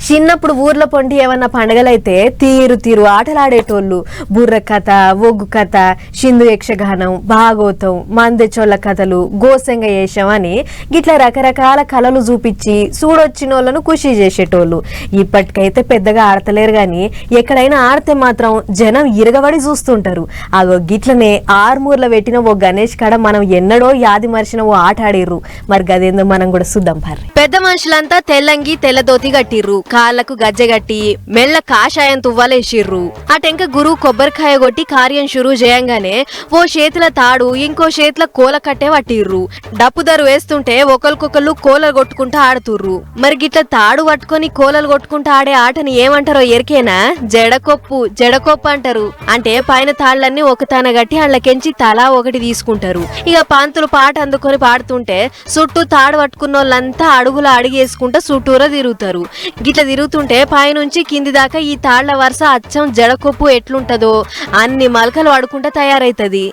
చిన్నప్పుడు ఊర్లో పొంటి ఏమన్నా పండగలైతే తీరు తీరు ఆటలాడేటోళ్ళు. బుర్ర కథ, ఒగ్గు కథ, సింధు యక్షగానం, భాగవతం, మందెచోళ్ళ కథలు, గోసెంగ వేషం అని గిట్లా రకరకాల కళలు చూపించి చూడొచ్చినోళ్లను ఖుషి చేసేటోళ్ళు. ఇప్పటికైతే పెద్దగా ఆడతలేరు గాని ఎక్కడైనా ఆడితే మాత్రం జనం ఇరగబడి చూస్తుంటారు. అగో గిట్లనే ఆర్మూర్లో పెట్టిన ఓ గణేష్ కాడ మనం ఎన్నడో యాది మరిచిన ఓ ఆట ఆడిర్రు. మరి గదేందో మనం కూడా చూద్దాం పర్రి. పెద్ద మనుషులంతా తెల్లంగి తెల్లదోతి కట్టిర్రు, కాళ్లకు గజ్జె గట్టి మెల్ల కాషాయం తువ్వాలేసిర్రు. అటెంక గురువు కొబ్బరికాయ కొట్టి కార్యం షురూ చేయంగానే ఓ చేతుల తాడు ఇంకో చేతుల కోల కట్టే పట్టిర్రు. డప్పుదరు వేస్తుంటే ఒకరికొకళ్ళు కోలలు కొట్టుకుంటూ ఆడుతుర్రు. మరి గిట్ల తాడు పట్టుకొని కోలలు కొట్టుకుంటూ ఆడే ఆటని ఏమంటారో ఎరికేనా? జడకొప్పు అంటారు. అంటే పైన తాళ్లన్నీ ఒకతాన గట్టి అళ్ళకెంచి తలా ఒకటి తీసుకుంటారు. ఇక పాంతులు పాట అందుకొని పాడుతుంటే చుట్టూ తాడు పట్టుకున్నోళ్ళంతా అడుగుల అడిగేసుకుంటా చుట్టూరా తిరుగుతారు. గిట్ల తిరుగుతుంటే పైనుంచి కింది దాకా ఈ తాళ్ల వరుస అచ్చం జడకొప్పు ఎట్లుంటదో అన్ని మలకలు పడుకుంటా తయారైతది.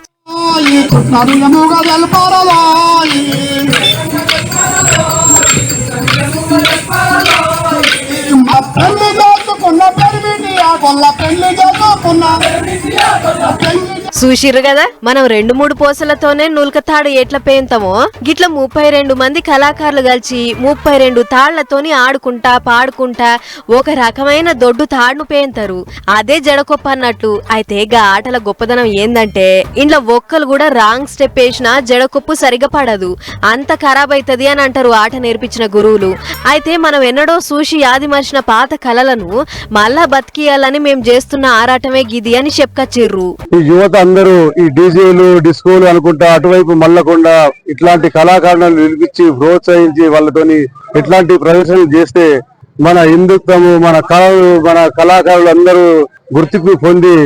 చూసిర్రు కదా, మనం 2-3 పూసలతోనే నులకతాడు ఎట్లా పేంతామో గిట్ల 32 మంది కళాకారులు కలిసి 32 తాళ్లతోని ఆడుకుంటా పాడుకుంటా ఒక రకమైన దొడ్డు తాడును పేంతారు. అదే జడకొప్ప అన్నట్టు. అయితే గా ఆటల గొప్పదనం ఏందంటే ఇంట్లో ఒక్కలు కూడా రాంగ్ స్టెప్ వేసినా జడకొప్పు సరిగా పడదు, అంత ఖరాబ్ అవుతుంది అని అంటారు ఆట నేర్పించిన గురువులు. అయితే మనం ఎన్నడో చూసి యాది మరిచిన పాత కళలను మళ్ళా బతికియాలని మేం చేస్తున్న ఆరాటమే గిది అని చెప్పుకొచ్చిర్రు. అందరూ ఈ డీజేలు డిస్కోలు అనుకుంటా అటువైపు మళ్ళకుండా ఇట్లాంటి కళాకారులను నిలిపించి ప్రోత్సహించి వాళ్ళతోని ఇట్లాంటి ప్రదర్శనలు చేస్తే మన హిందుత్వము, మన కళలు, మన కళాకారులు అందరూ గుర్తింపు పొంది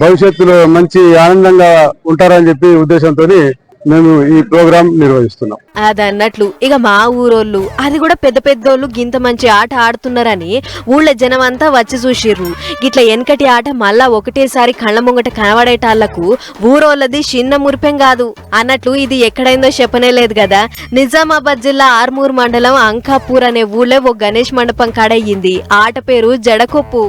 భవిష్యత్తులో మంచి ఆనందంగా ఉంటారని చెప్పి ఉద్దేశంతో మేము ఈ ప్రోగ్రాం నిర్వహిస్తున్నాం. అదన్నట్లు ఇక మా ఊరోళ్ళు అది కూడా పెద్ద పెద్దోళ్ళు గింత మంచి ఆట ఆడుతున్నారని ఊళ్ళో జనం అంతా వచ్చి చూసిర్రు. గిట్ల వెనకటి ఆట మళ్ళా ఒకటేసారి కళ్ళ ముంగట కనబడేటాళ్లకు ఊరోళ్ళది చిన్న మురిపెం కాదు అన్నట్లు ఇది ఎక్కడైందో చెప్పనే లేదు కదా. నిజామాబాద్ జిల్లా ఆర్మూర్ మండలం అంకాపూర్ అనే ఊళ్ళో ఓ గణేష్ మండపం కాడయ్యింది. ఆట పేరు జడకొప్పు.